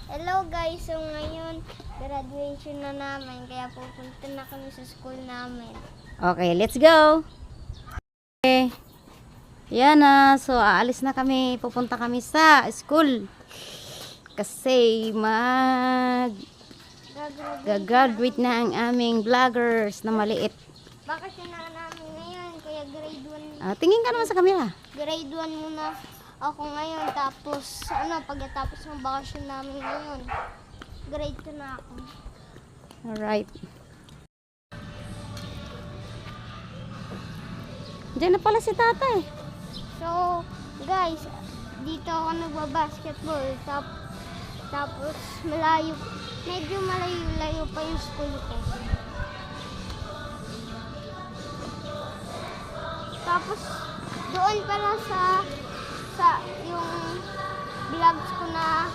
Hello guys, so ngayon graduation na namin kaya pupunta na kami sa school namin. Okay, let's go. Okay. Yan na. So, aalis na kami. Pupunta kami sa school. Kasi gagraduate na ang aming vloggers na maliit. Bakasyon na namin ngayon kaya grade 1. Tingin ka naman sa camera. Grade 1 muna ako ngayon tapos pagkatapos ng bakasyon namin ngayon grade 2 na ako. Alright. Diyan na pala si tatay. So guys, dito ako nagbabasketball tapos medyo malayo pa yung school ko. Tapos doon pala sa yung vlogs ko na